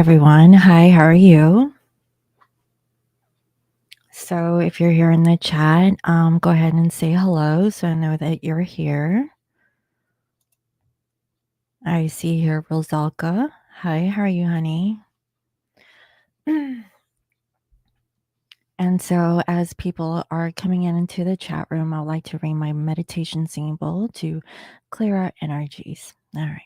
everyone. Hi, how are you? So, if you're here in the chat, go ahead and say hello so I know that you're here. I see here Rosalka. Hi, how are you, honey? And so, as people are coming into the chat room, I'd like to ring my meditation symbol to clear our energies. All right.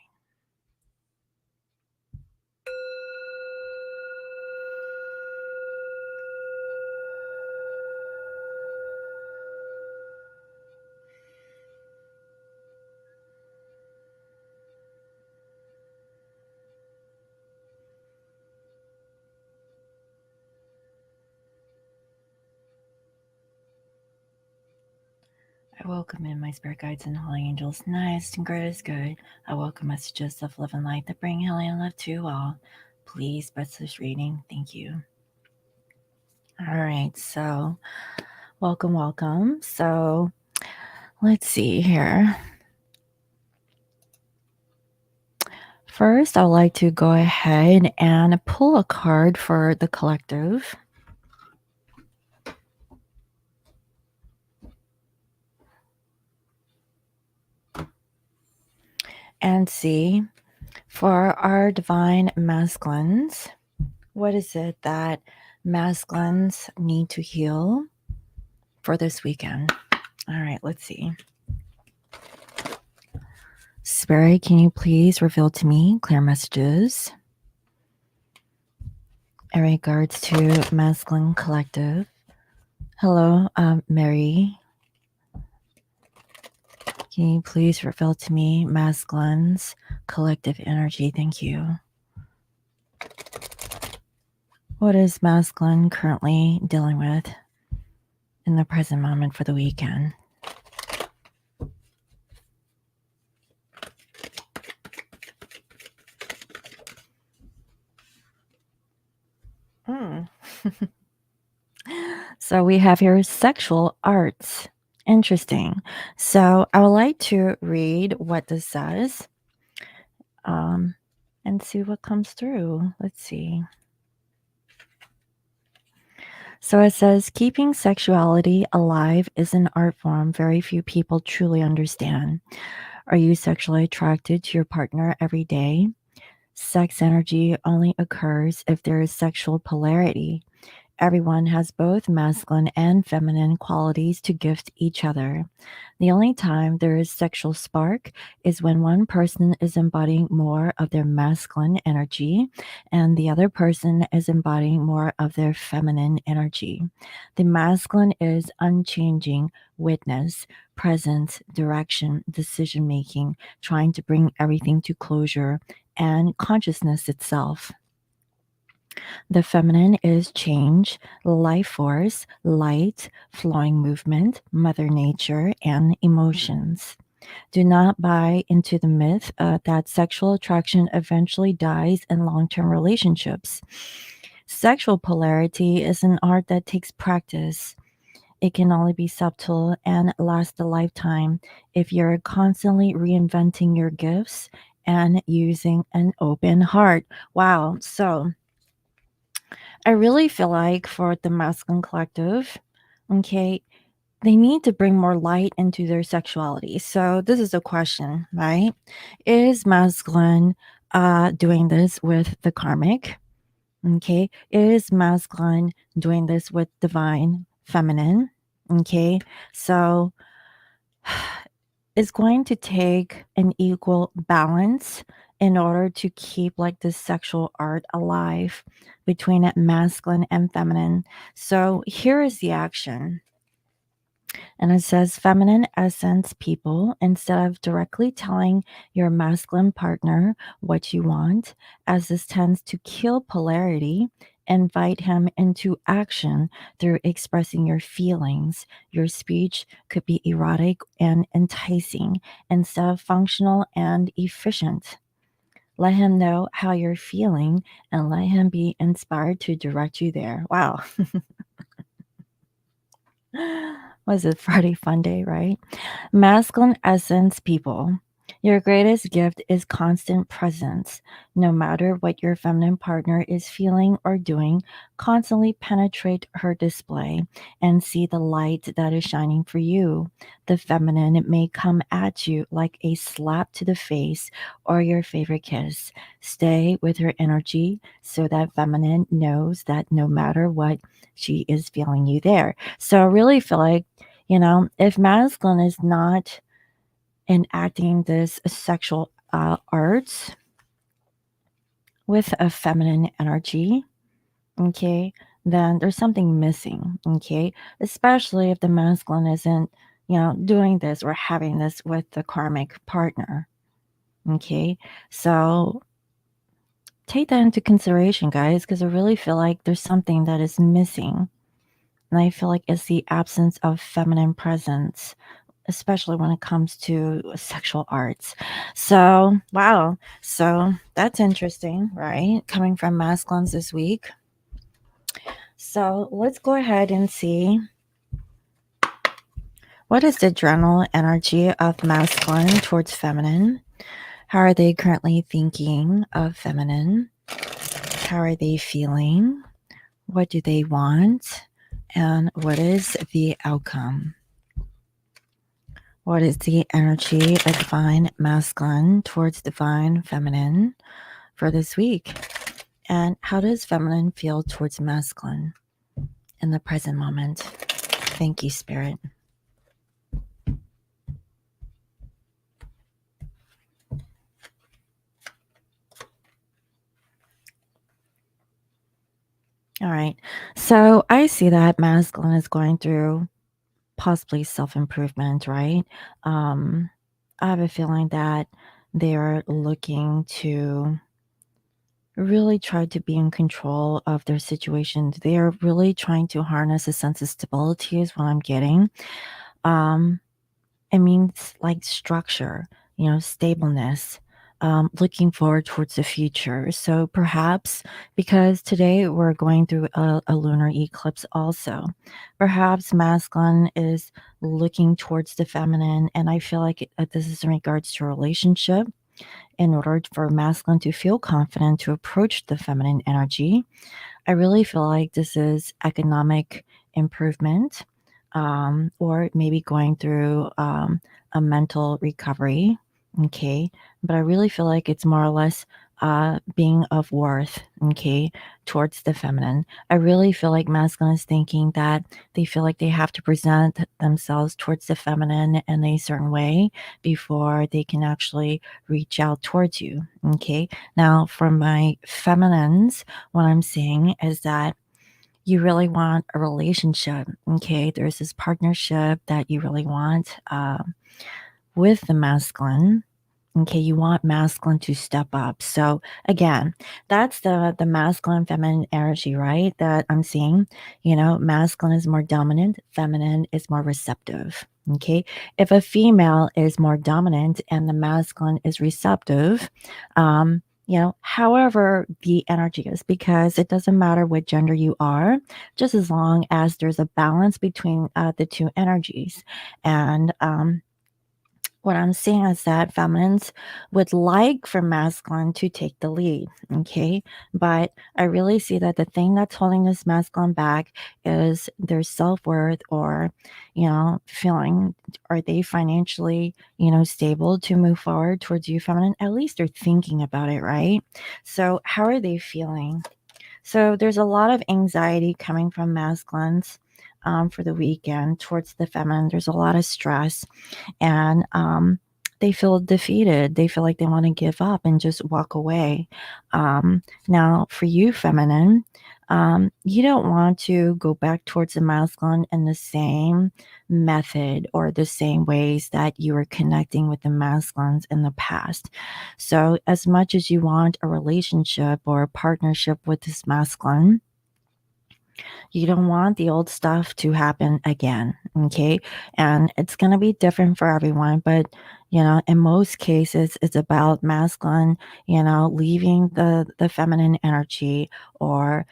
I welcome in my spirit guides and holy angels. Nice and great is good. I welcome messages of love and light that bring healing and love to all. Please bless this reading. Thank you. All right, so welcome. So let's see here. First, I'd like to go ahead and pull a card for the collective. And see, for our divine masculines, what is it that masculines need to heal for this weekend? All right, let's see. Spirit, can you please reveal to me clear messages in regards to masculine collective? Hello, Mary. Can you please reveal to me masculines collective energy? Thank you. What is masculine currently dealing with in the present moment for the weekend? So we have here sexual arts. Interesting. So I would like to read what this says and see what comes through. Let's see. So it says, keeping sexuality alive is an art form very few people truly understand. Are you sexually attracted to your partner every day? Sex energy only occurs if there is sexual polarity. Everyone has both masculine and feminine qualities to gift each other. The only time there is sexual spark is when one person is embodying more of their masculine energy and the other person is embodying more of their feminine energy. The masculine is unchanging witness, presence, direction, decision making, trying to bring everything to closure, and consciousness itself. The feminine is change, life force, light, flowing movement, Mother Nature, and emotions. Do not buy into the myth that sexual attraction eventually dies in long term relationships. Sexual polarity is an art that takes practice. It can only be subtle and last a lifetime if you're constantly reinventing your gifts and using an open heart. Wow. So, I really feel like for the masculine collective, okay, they need to bring more light into their sexuality. So this is a question, right? Is masculine doing this with the karmic? Okay. Is masculine doing this with divine feminine? Okay. So it's going to take an equal balance in order to keep like this sexual art alive between masculine and feminine. So here is the action. And it says, feminine essence people, instead of directly telling your masculine partner what you want, as this tends to kill polarity, invite him into action through expressing your feelings. Your speech could be erotic and enticing instead of functional and efficient. Let him know how you're feeling and let him be inspired to direct you there. Wow. Was it Friday Fun Day, right? Masculine essence people. Your greatest gift is constant presence. No matter what your feminine partner is feeling or doing, constantly penetrate her display and see the light that is shining for you. The feminine may come at you like a slap to the face or your favorite kiss. Stay with her energy so that feminine knows that no matter what, she is feeling you there. So I really feel like, if masculine is not enacting this sexual arts with a feminine energy, okay, then there's something missing, okay, especially if the masculine isn't, doing this or having this with the karmic partner, okay. So take that into consideration, guys, because I really feel like there's something that is missing. And I feel like it's the absence of feminine presence, especially when it comes to sexual arts. So, wow. So that's interesting, right? Coming from masculines this week. So let's go ahead and see what is the general energy of masculine towards feminine. How are they currently thinking of feminine? How are they feeling? What do they want? And what is the outcome? What is the energy of divine masculine towards divine feminine for this week? And how does feminine feel towards masculine in the present moment? Thank you, Spirit. All right. So I see that masculine is going through possibly self improvement, right? Um, I have a feeling that they're looking to really try to be in control of their situations. They are really trying to harness a sense of stability, is what I'm getting. Um, it means like structure, stableness, looking forward towards the future. So perhaps because today we're going through a lunar eclipse, also, perhaps masculine is looking towards the feminine. And I feel like this is in regards to a relationship. In order for masculine to feel confident to approach the feminine energy, I really feel like this is economic improvement, or maybe going through a mental recovery. Okay. But I really feel like it's more or less being of worth, okay, towards the feminine. I really feel like masculine is thinking that they feel like they have to present themselves towards the feminine in a certain way before they can actually reach out towards you. Okay. Now, for my feminines, what I'm seeing is that you really want a relationship. Okay. There's this partnership that you really want with the masculine. Okay, you want masculine to step up. So again, that's the masculine feminine energy, right? That I'm seeing. Masculine is more dominant, feminine is more receptive. Okay. If a female is more dominant and the masculine is receptive, however the energy is, because it doesn't matter what gender you are, just as long as there's a balance between the two energies. And what I'm seeing is that feminines would like for masculine to take the lead, okay? But I really see that the thing that's holding this masculine back is their self worth, or, feeling, are they financially, stable to move forward towards you, feminine? At least they're thinking about it, right? So, how are they feeling? So, there's a lot of anxiety coming from masculines. For the weekend towards the feminine, there's a lot of stress, and they feel defeated. They feel like they want to give up and just walk away. Now, for you, feminine, you don't want to go back towards the masculine in the same method or the same ways that you were connecting with the masculines in the past. So, as much as you want a relationship or a partnership with this masculine, you don't want the old stuff to happen again, okay? And it's going to be different for everyone, but in most cases it's about masculine, leaving the feminine energy, or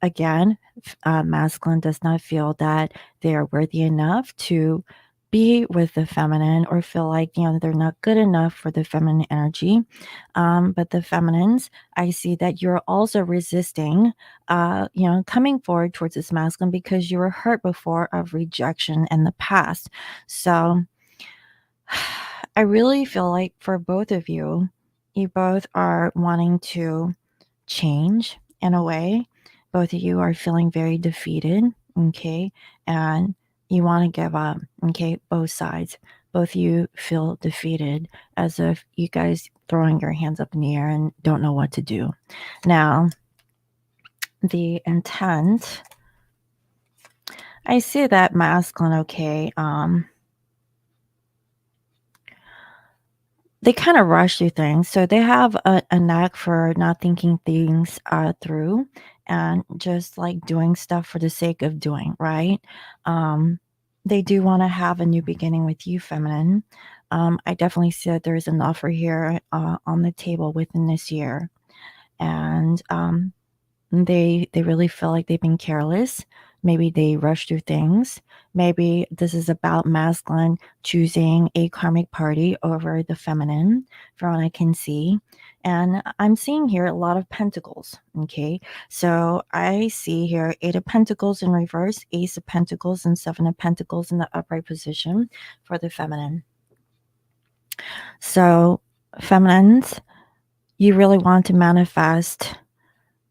again, masculine does not feel that they are worthy enough to be with the feminine or feel like, they're not good enough for the feminine energy. But the feminines, I see that you're also resisting, coming forward towards this masculine because you were hurt before of rejection in the past. So I really feel like for both of you, you both are wanting to change in a way. Both of you are feeling very defeated, okay? And you want to give up, okay? Both sides. Both of you feel defeated as if you guys throwing your hands up in the air and don't know what to do. Now, the intent, I see that masculine, okay, they kind of rush through things. So they have a knack for not thinking things through and just like doing stuff for the sake of doing, right? Um, they do want to have a new beginning with you, feminine. I definitely see that there's an offer here on the table within this year. And they really feel like they've been careless. Maybe they rush through things. Maybe this is about masculine choosing a karmic party over the feminine, from what I can see. And I'm seeing here a lot of pentacles. Okay. So I see here Eight of Pentacles in reverse, Ace of Pentacles, and Seven of Pentacles in the upright position for the feminine. So, feminines, you really want to manifest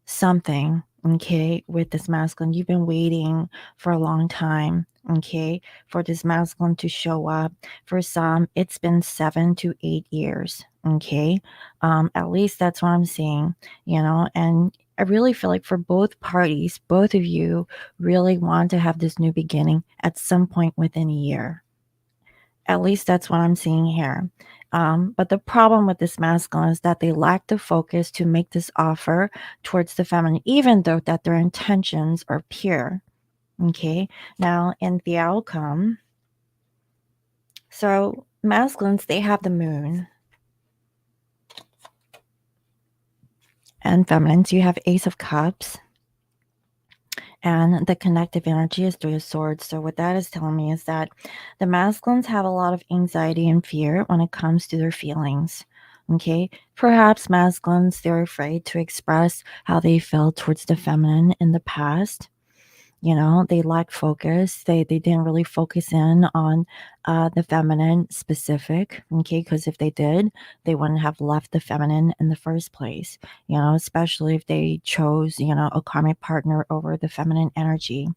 something, okay, with this masculine. You've been waiting for a long time, okay, for this masculine to show up. For some, it's been 7 to 8 years, okay. At least that's what I'm seeing, and I really feel like for both parties, both of you really want to have this new beginning at some point within a year. At least that's what I'm seeing here. But the problem with this masculine is that they lack the focus to make this offer towards the feminine, even though that their intentions are pure. Okay. Now, in the outcome, so masculines, they have the moon, and feminines, you have Ace of Cups. And the connective energy is Three of Swords. So what that is telling me is that the masculines have a lot of anxiety and fear when it comes to their feelings. Okay. Perhaps masculines, they're afraid to express how they feel towards the feminine in the past. They lack focus. They didn't really focus in on the feminine specific, okay, because if they did, they wouldn't have left the feminine in the first place, especially if they chose, a karmic partner over the feminine energy.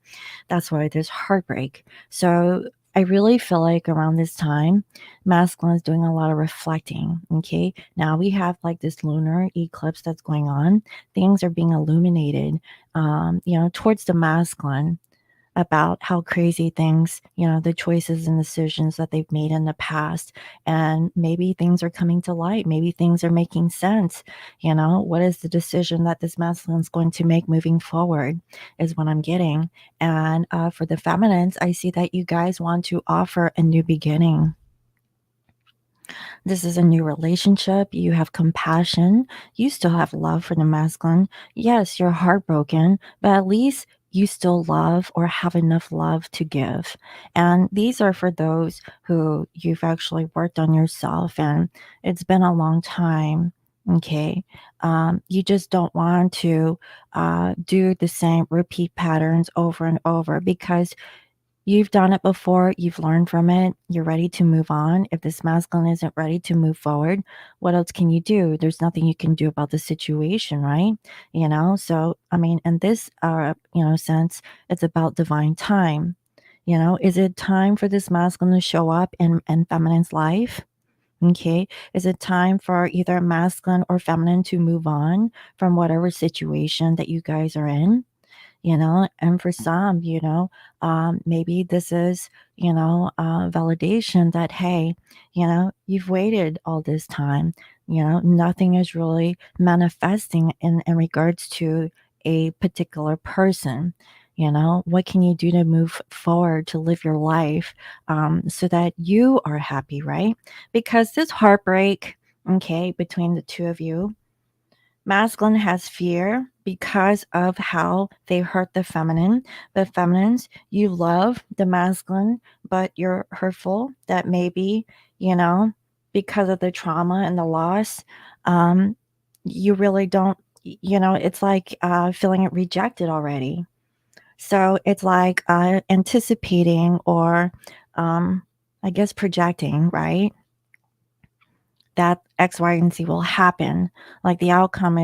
That's why there's heartbreak. So I really feel like around this time, masculine is doing a lot of reflecting. Okay. Now we have like this lunar eclipse that's going on. Things are being illuminated, towards the masculine about how crazy things, the choices and decisions that they've made in the past. And maybe things are coming to light. Maybe things are making sense. What is the decision that this masculine is going to make moving forward is what I'm getting. And for the feminines, I see that you guys want to offer a new beginning. This is a new relationship. You have compassion. You still have love for the masculine. Yes, you're heartbroken, but at least you still love or have enough love to give. And these are for those who you've actually worked on yourself and it's been a long time. Okay. You just don't want to do the same repeat patterns over and over because you've done it before, you've learned from it, you're ready to move on. If this masculine isn't ready to move forward, what else can you do? There's nothing you can do about the situation, right? So I mean, in this sense, it's about divine time. Is it time for this masculine to show up in feminine's life? Okay. Is it time for either masculine or feminine to move on from whatever situation that you guys are in? And for some, maybe this is, validation that, hey, you've waited all this time, nothing is really manifesting in regards to a particular person. What can you do to move forward to live your life so that you are happy, right? Because this heartbreak, okay, between the two of you, Masculine has fear because of how they hurt the feminine. But feminines, you love the masculine, but you're hurtful that maybe, you know, because of the trauma and the loss, um, you really don't, it's like feeling it rejected already. So it's like anticipating or, um, I guess, projecting, right? That X, Y, and Z will happen. Like the outcome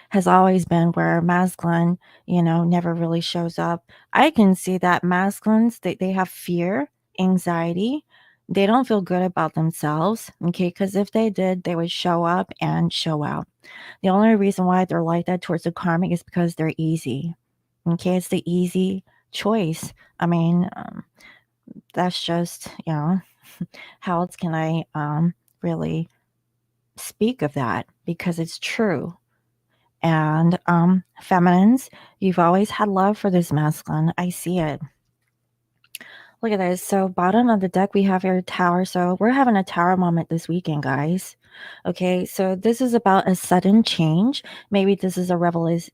has always been where masculine, never really shows up. I can see that masculines, they have fear, anxiety. They don't feel good about themselves. Okay. Because if they did, they would show up and show out. The only reason why they're like that towards the karmic is because they're easy. Okay. It's the easy choice. I mean, that's just, how else can I really speak of that because it's true. And feminines, you've always had love for this masculine. I see it. Look at this. So, bottom of the deck, we have your tower. So, we're having a tower moment this weekend, guys. Okay. So, this is about a sudden change. Maybe this is a revelation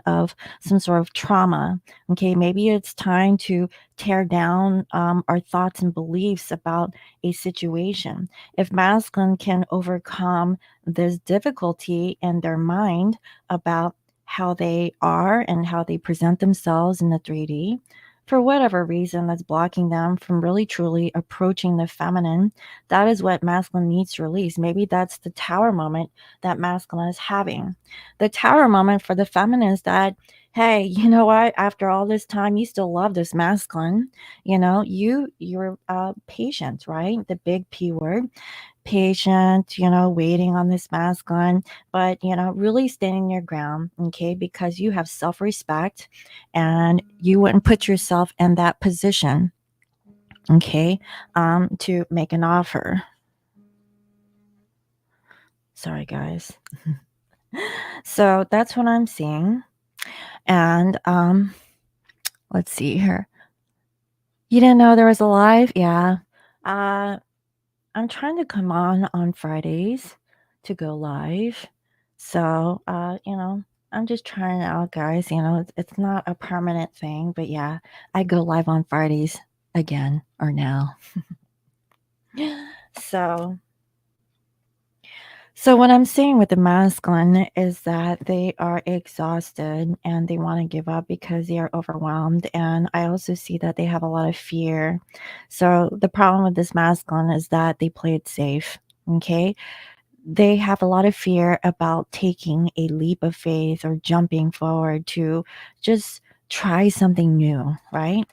of some sort of trauma. Okay. Maybe it's time to tear down our thoughts and beliefs about a situation. If masculine can overcome this difficulty in their mind about how they are and how they present themselves in the 3D, for whatever reason that's blocking them from really truly approaching the feminine, that is what masculine needs to release. Maybe that's the tower moment that masculine is having. The tower moment for the feminine is that, hey, you know what? After all this time, you still love this masculine. You're patient, right? The big P word, patient, waiting on this masculine, but, really standing your ground, okay, because you have self respect and you wouldn't put yourself in that position, okay, to make an offer. Sorry, guys. So that's what I'm seeing. And let's see here. You didn't know there was a live? Yeah. Uh, I'm trying to come on Fridays to go live. So, I'm just trying it out, guys. It's not a permanent thing, but yeah, I go live on Fridays again or now. So, so what I'm seeing with the masculine is that they are exhausted and they want to give up because they are overwhelmed. And I also see that they have a lot of fear. So the problem with this masculine is that they play it safe. Okay. They have a lot of fear about taking a leap of faith or jumping forward to just try something new, right?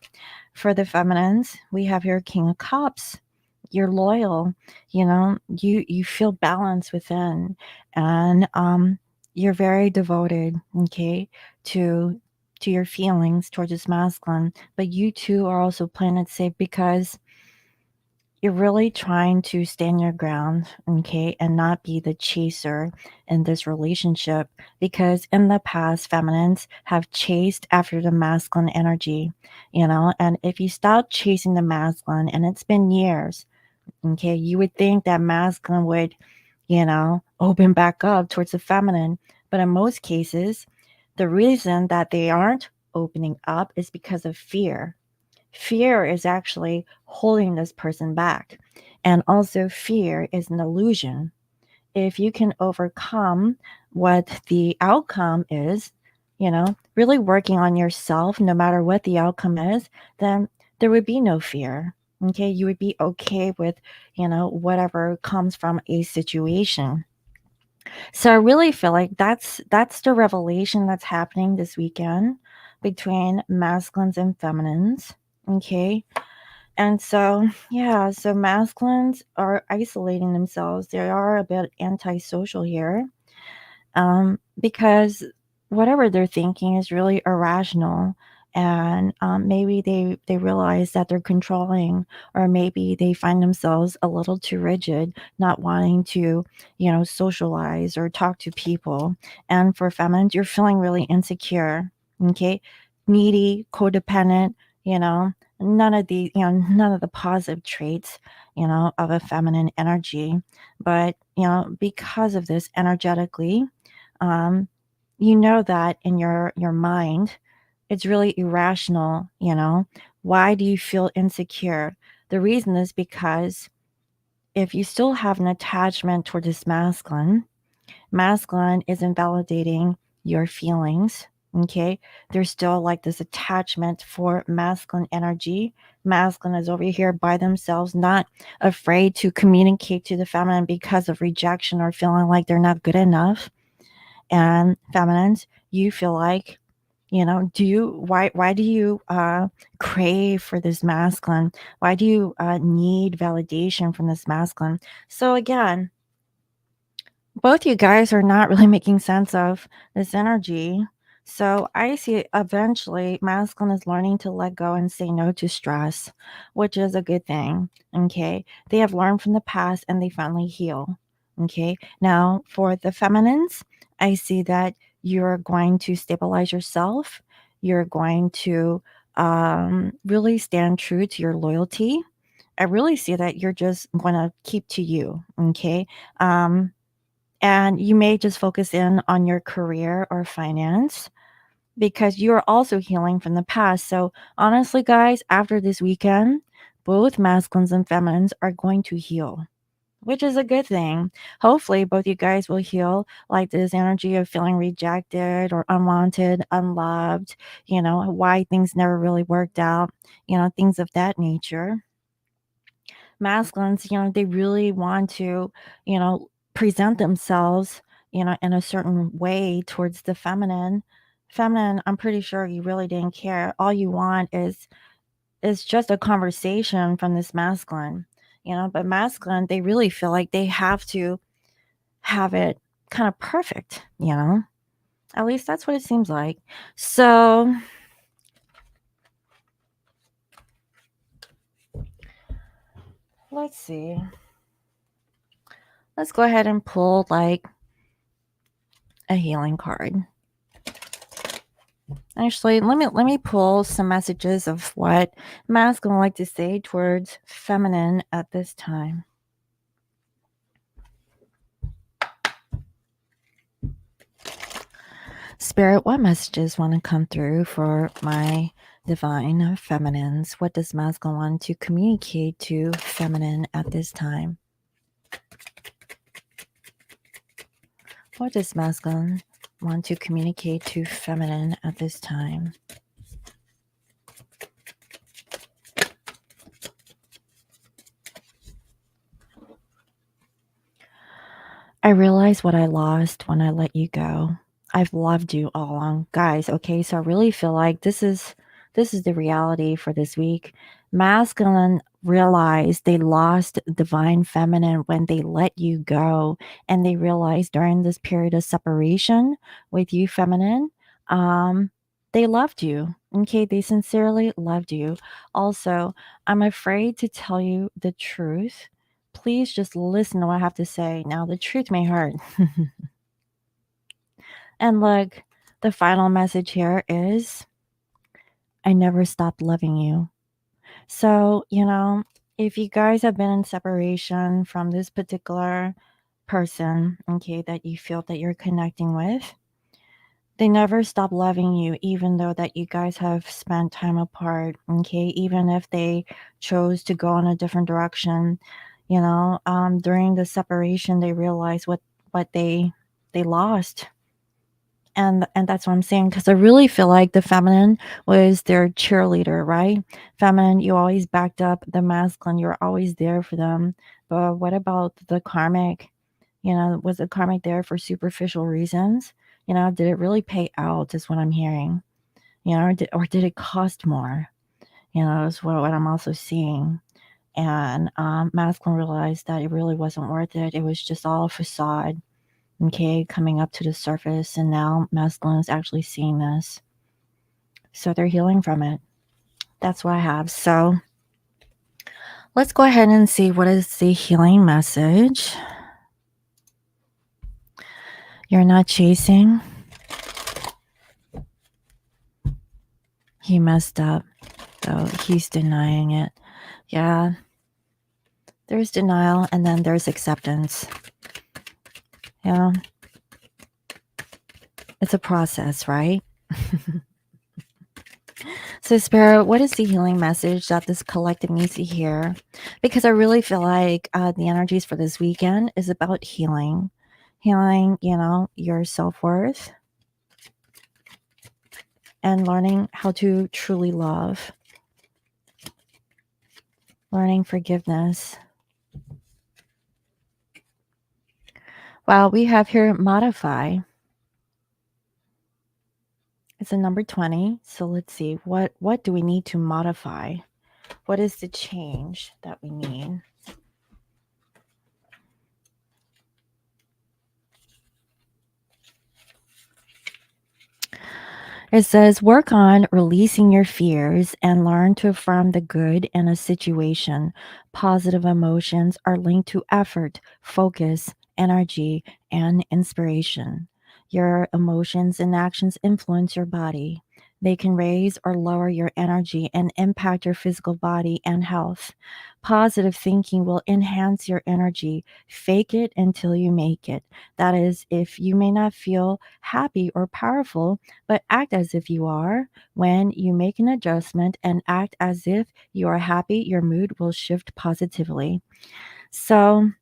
For the feminines, we have your King of Cups. You're loyal, you feel balance within, and you're very devoted, okay, to your feelings towards this masculine. But you too are also playing it safe because you're really trying to stand your ground, okay, and not be the chaser in this relationship because in the past, feminines have chased after the masculine energy, and if you stop chasing the masculine, and it's been years, okay, you would think that masculine would, open back up towards the feminine. But in most cases, the reason that they aren't opening up is because of fear. Fear is actually holding this person back. And also, fear is an illusion. If you can overcome what the outcome is, really working on yourself, no matter what the outcome is, then there would be no fear. Okay. You would be okay with, whatever comes from a situation. So I really feel like that's the revelation that's happening this weekend between masculines and feminines. Okay. And so, yeah, so masculines are isolating themselves. They are a bit antisocial here, because whatever they're thinking is really irrational. And maybe they realize that they're controlling, or maybe they find themselves a little too rigid, not wanting to, socialize or talk to people. And for feminines, you're feeling really insecure, okay, needy, codependent, you know none of the, none of the positive traits, of a feminine energy. But, because of this energetically, um, that in your mind, it's really irrational. Why do you feel insecure? The reason is because if you still have an attachment toward this masculine is invalidating your feelings. Okay. There's still like this attachment for masculine energy. Masculine is over here by themselves, not afraid to communicate to the feminine because of rejection or feeling like they're not good enough. And feminines, you feel like, do you why do you crave for this masculine? Why do you need validation from this masculine? So again, both you guys are not really making sense of this energy. So I see eventually masculine is learning to let go and say no to stress, which is a good thing. Okay. They have learned from the past and they finally heal. Okay. Now for the feminines, I see that you're going to stabilize yourself. You're going to really stand true to your loyalty. I really see that you're just going to keep to you. Okay. And you may just focus in on your career or finance because you are also healing from the past. So, honestly, guys, after this weekend, both masculines and feminines are going to heal, which is a good thing. Hopefully, both you guys will heal like this energy of feeling rejected or unwanted, unloved, why things never really worked out, things of that nature. Masculines, they really want to, present themselves, in a certain way towards the feminine. Feminine, I'm pretty sure you really didn't care. All you want is just a conversation from this masculine, but masculine, they really feel like they have to have it kind of perfect. At least that's what it seems like. So let's see. Let's go ahead and pull like a healing card. Actually, let me pull some messages of what masculine would like to say towards feminine at this time. Spirit, what messages want to come through for my divine feminines? What does masculine want to communicate to feminine at this time? What does masculine want to communicate to feminine at this time? I realize what I lost when I let you go. I've loved you all along, guys. Okay, so I really feel like this is the reality for this week. Masculine realized they lost divine feminine when they let you go, and they realized during this period of separation with you, feminine, um, they loved you. Okay, they sincerely loved you. Also, I'm afraid to tell you the truth. Please just listen to what I have to say. Now, the truth may hurt. And look, the final message here is I never stopped loving you. So, if you guys have been in separation from this particular person, okay, that you feel that you're connecting with, they never stop loving you, even though that you guys have spent time apart, okay, even if they chose to go in a different direction, during the separation, they realize what they lost. And that's what I'm saying, because I really feel like the feminine was their cheerleader, right? Feminine, you always backed up the masculine, you're always there for them. But what about the karmic? Was the karmic there for superficial reasons? Did it really pay out, is what I'm hearing. Or did it cost more? Is what I'm also seeing. And masculine realized that it really wasn't worth it. It was just all a facade, okay, coming up to the surface. And now masculine is actually seeing this. So they're healing from it. That's what I have. So let's go ahead and see what is the healing message. You're not chasing. You messed up. So he's denying it. Yeah, there's denial and then there's acceptance. Yeah, it's a process, right? So, Spirit, what is the healing message that this collective needs to hear? Because I really feel like the energies for this weekend is about healing. Healing, your self worth and learning how to truly love, learning forgiveness. Well, we have here modify. It's a number 20. So let's see, what do we need to modify? What is the change that we need? It says, work on releasing your fears and learn to affirm the good in a situation. Positive emotions are linked to effort, focus, energy, and inspiration. Your emotions and actions influence your body. They can raise or lower your energy and impact your physical body and health. Positive thinking will enhance your energy. Fake it until you make it. That is, if you may not feel happy or powerful, but act as if you are. When you make an adjustment and act as if you are happy, your mood will shift positively. So,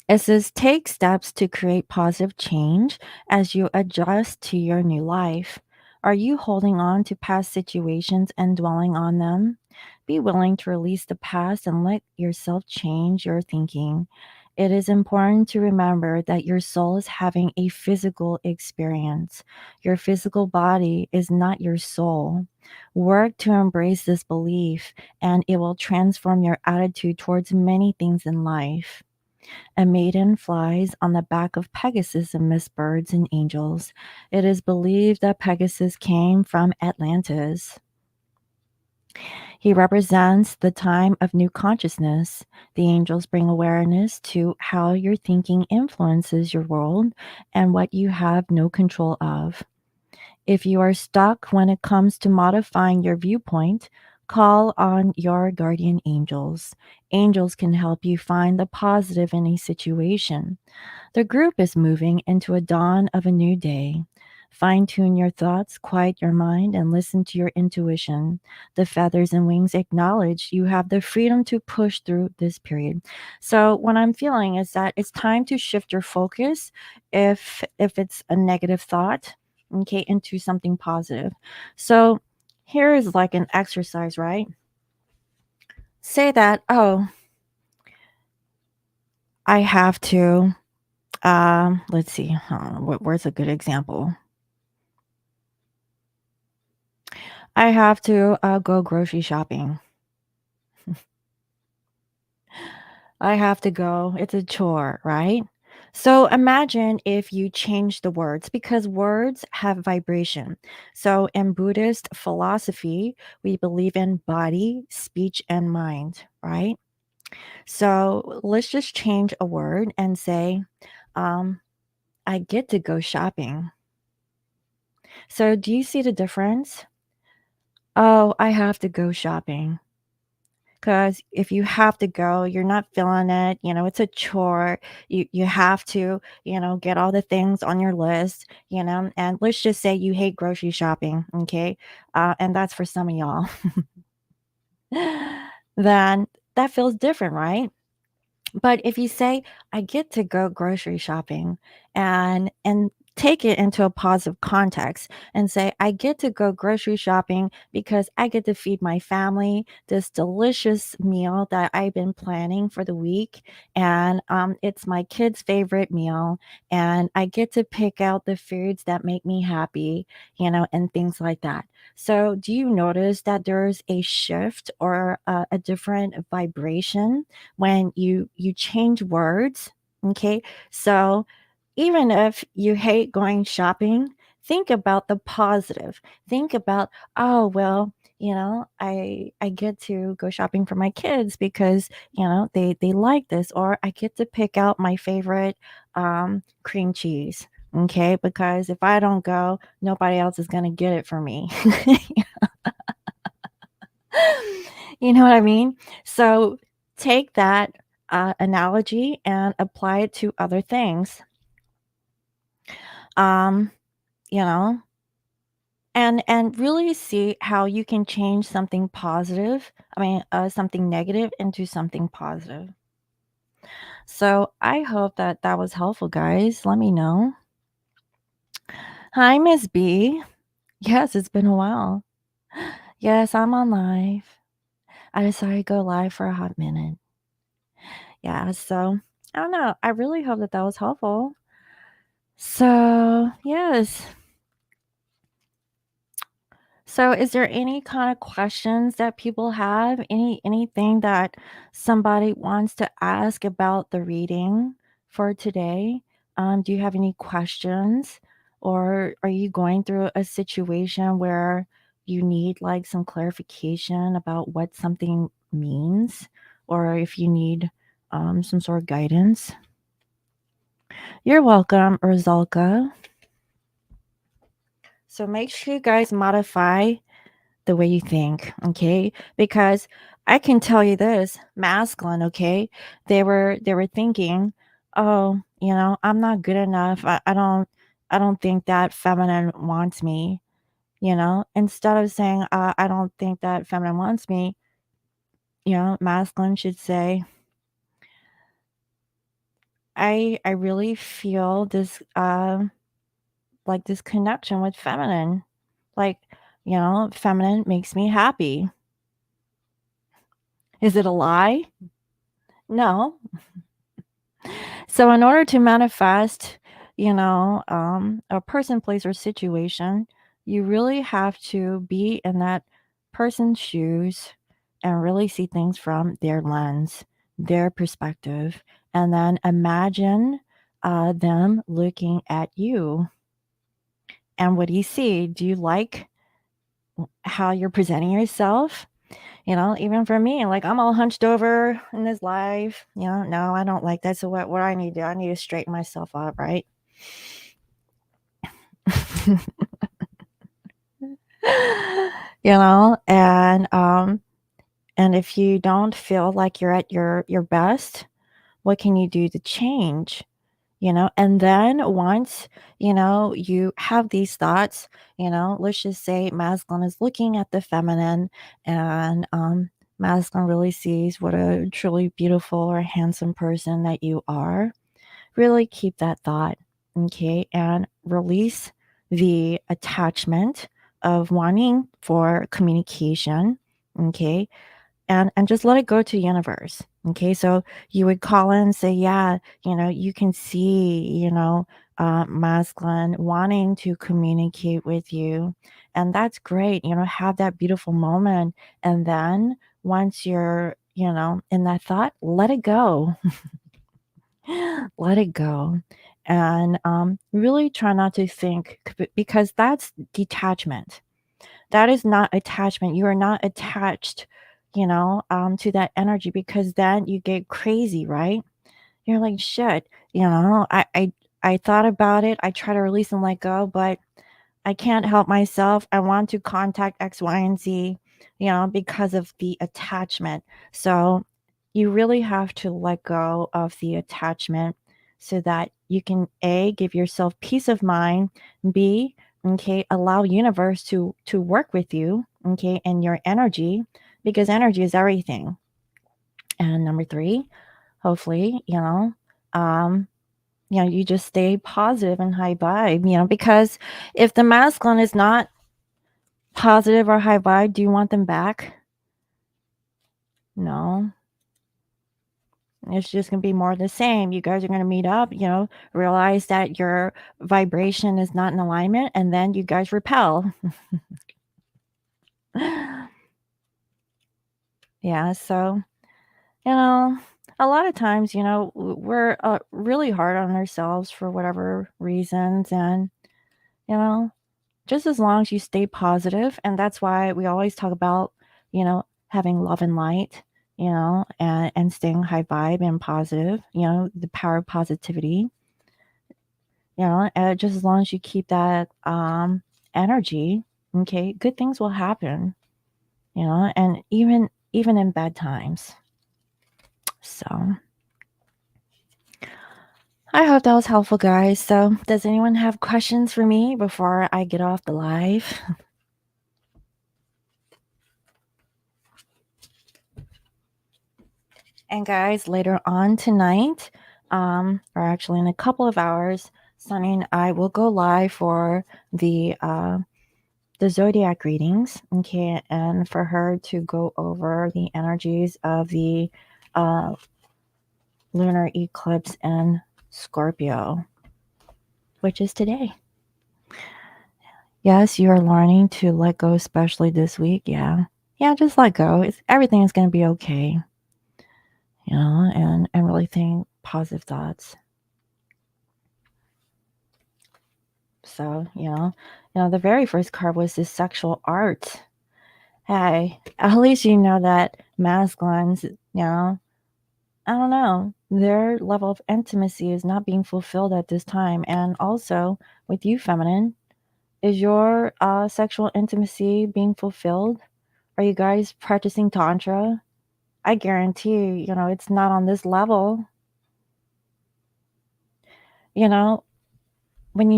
it says take steps to create positive change as you adjust to your new life. Are you holding on to past situations and dwelling on them? Be willing to release the past and let yourself change your thinking. It is important to remember that your soul is having a physical experience. Your physical body is not your soul. Work to embrace this belief, and it will transform your attitude towards many things in life. A maiden flies on the back of Pegasus amidst birds and angels. It is believed that Pegasus came from Atlantis. He represents the time of new consciousness. The angels bring awareness to how your thinking influences your world and what you have no control of. If you are stuck when it comes to modifying your viewpoint, call on your guardian angels. Angels can help you find the positive in a situation. The group is moving into a dawn of a new day. Fine tune your thoughts, quiet your mind, and listen to your intuition. The feathers and wings acknowledge you have the freedom to push through this period. So, what I'm feeling is that it's time to shift your focus if it's a negative thought, okay, into something positive. So, here is like an exercise, right? Say that, oh, I have to. Let's see. Where's a good example? I have to go grocery shopping. I have to go. It's a chore, right? So imagine if you change the words because words have vibration. So in Buddhist philosophy, we believe in body, speech, and mind, right? So let's just change a word and say, um, I get to go shopping. So do you see the difference? Oh, I have to go shopping. Because if you have to go, you're not feeling it, it's a chore. You have to, get all the things on your list, and let's just say you hate grocery shopping, okay? And that's for some of y'all. Then that feels different, right? But if you say, "I get to go grocery shopping," and take it into a positive context and say, "I get to go grocery shopping because I get to feed my family this delicious meal that I've been planning for the week, and, it's my kids' favorite meal, and I get to pick out the foods that make me happy," and things like that. So, do you notice that there's a shift or a different vibration when you change words, okay? So even if you hate going shopping, think about the positive. Think about, oh well, I get to go shopping for my kids because they like this, or I get to pick out my favorite cream cheese, okay? Because if I don't go, nobody else is going to get it for me. You know what I mean? So take that analogy and apply it to other things. Um, you know, and really see how you can change something positive. I mean, something negative into something positive. So I hope that that was helpful, guys. Let me know. Hi, Miss B. Yes, it's been a while. Yes, I'm on live. I decided to go live for a hot minute. Yeah, so I don't know. I really hope that that was helpful. So, yes. So, is there any kind of questions that people have? Anything that somebody wants to ask about the reading for today? Do you have any questions, or are you going through a situation where you need like some clarification about what something means, or if you need some sort of guidance? You're welcome, Urzalka. So make sure you guys modify the way you think, okay? Because I can tell you this, masculine, okay? They were thinking, oh, I'm not good enough. I don't think that feminine wants me, Instead of saying, I don't think that feminine wants me, masculine should say, I really feel this like this connection with feminine. Like, feminine makes me happy. Is it a lie? No. So, in order to manifest, a person, place, or situation, you really have to be in that person's shoes and really see things from their lens, their perspective, and then imagine them looking at you. And what do you see? Do you like how you're presenting yourself? Even for me, like I'm all hunched over in this life. No, I don't like that. So what I need to do, I need to straighten myself up, right? And if you don't feel like you're at your best, what can you do to change? And then once you have these thoughts, let's just say masculine is looking at the feminine, and masculine really sees what a truly beautiful or handsome person that you are. Really keep that thought, okay, and release the attachment of wanting for communication, okay, and just let it go to the universe. Okay, so you would call in and say, yeah, you can see, masculine wanting to communicate with you, and that's great. Have that beautiful moment, and then once you're in that thought, let it go. Let it go, and really try not to think, because that's detachment. That is not attachment. You are not attached, to that energy, because then you get crazy, right? You're like, shit, I thought about it. I try to release and let go, but I can't help myself. I want to contact X, Y, and Z, because of the attachment. So you really have to let go of the attachment so that you can A, give yourself peace of mind, B, okay, allow universe to work with you, okay, and your energy, because energy is everything. And number 3, hopefully, um, you just stay positive and high vibe, because if the masculine is not positive or high vibe, do you want them back? No. It's just going to be more of the same. You guys are going to meet up, realize that your vibration is not in alignment, and then you guys repel. Yeah, so, a lot of times, we're really hard on ourselves for whatever reasons, and, you know, just as long as you stay positive, and that's why we always talk about, having love and light, and staying high vibe and positive, the power of positivity, just as long as you keep that energy, okay, good things will happen, and even in bad times. So I hope that was helpful, guys. So does anyone have questions for me before I get off the live? And guys, later on tonight, or actually in a couple of hours, Sunny and I will go live for the zodiac readings, okay, and for her to go over the energies of the uh, lunar eclipse in Scorpio, which is today. Yes, you are learning to let go, especially this week. Yeah, just let go. Everything is going to be okay. And really think positive thoughts. So, the very first card was this sexual art. Hey, at least you know that masculines, I don't know, their level of intimacy is not being fulfilled at this time. And also, with you, feminine, is your sexual intimacy being fulfilled? Are you guys practicing Tantra? I guarantee you, it's not on this level. You know, when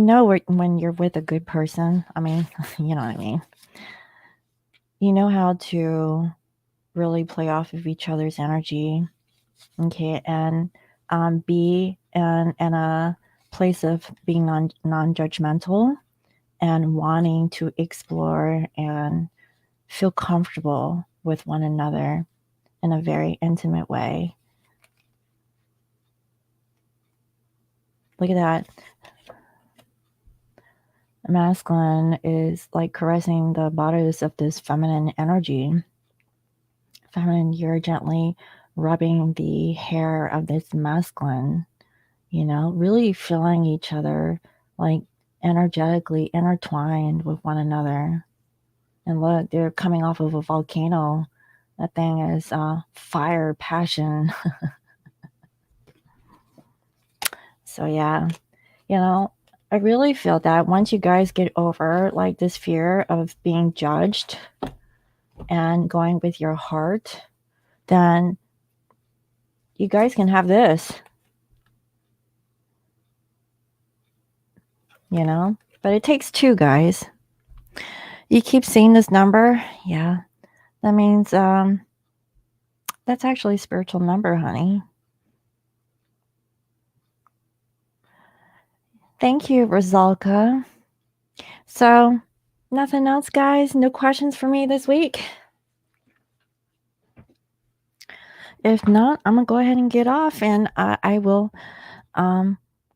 when you're with a good person, I mean, you know what I mean. You know how to really play off of each other's energy, okay, and be in a place of being non-judgmental and wanting to explore and feel comfortable with one another in a very intimate way. Look at that. Masculine is like caressing the bodies of this feminine energy. Feminine, you're gently rubbing the hair of this masculine, really feeling each other like energetically intertwined with one another. And look, they're coming off of a volcano. That thing is fire, passion. So, yeah, I really feel that once you guys get over like this fear of being judged and going with your heart, then you guys can have this, but it takes two, guys. You keep seeing this number. Yeah. That means that's actually a spiritual number, honey. Thank you, Rosalka. So, nothing else, guys? No questions for me this week? If not, I'm going to go ahead and get off, and I will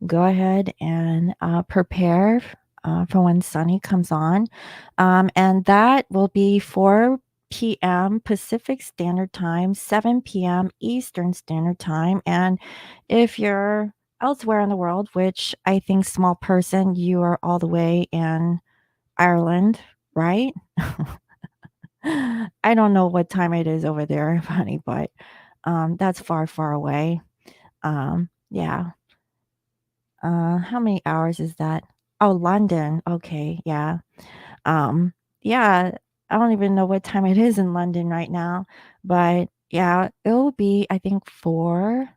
go ahead and prepare for when Sunny comes on. And that will be 4 p.m. Pacific Standard Time, 7 p.m. Eastern Standard Time. And if you're elsewhere in the world, which I think, small person, you are all the way in Ireland, right? I don't know what time it is over there, honey, but that's far, far away. Yeah. How many hours is that? Oh, London. Okay, yeah. Um, yeah, I don't even know what time it is in London right now, but yeah, it will be, I think, 4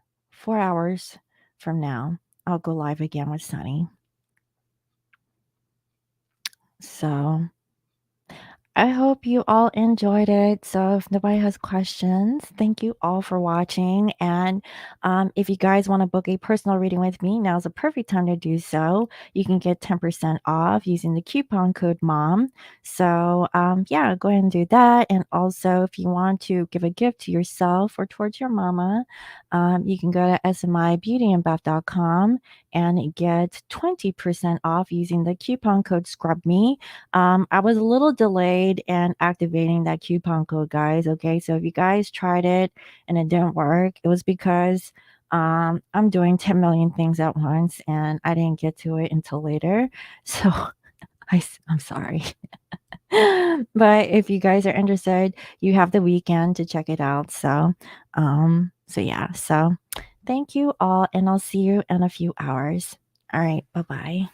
hours from now. I'll go live again with Sunny. So I hope you all enjoyed it. So, if nobody has questions, thank you all for watching. And if you guys want to book a personal reading with me, now's a perfect time to do so. You can get 10% off using the coupon code MOM. So, yeah, go ahead and do that. And also, if you want to give a gift to yourself or towards your mama, you can go to smibeautyandbath.com and get 20% off using the coupon code SCRUBME. I was a little delayed in activating that coupon code, guys. Okay, so if you guys tried it and it didn't work, it was because I'm doing 10 million things at once and I didn't get to it until later. So I'm sorry. But if you guys are interested, you have the weekend to check it out. So yeah. So thank you all, and I'll see you in a few hours. All right. Bye-bye.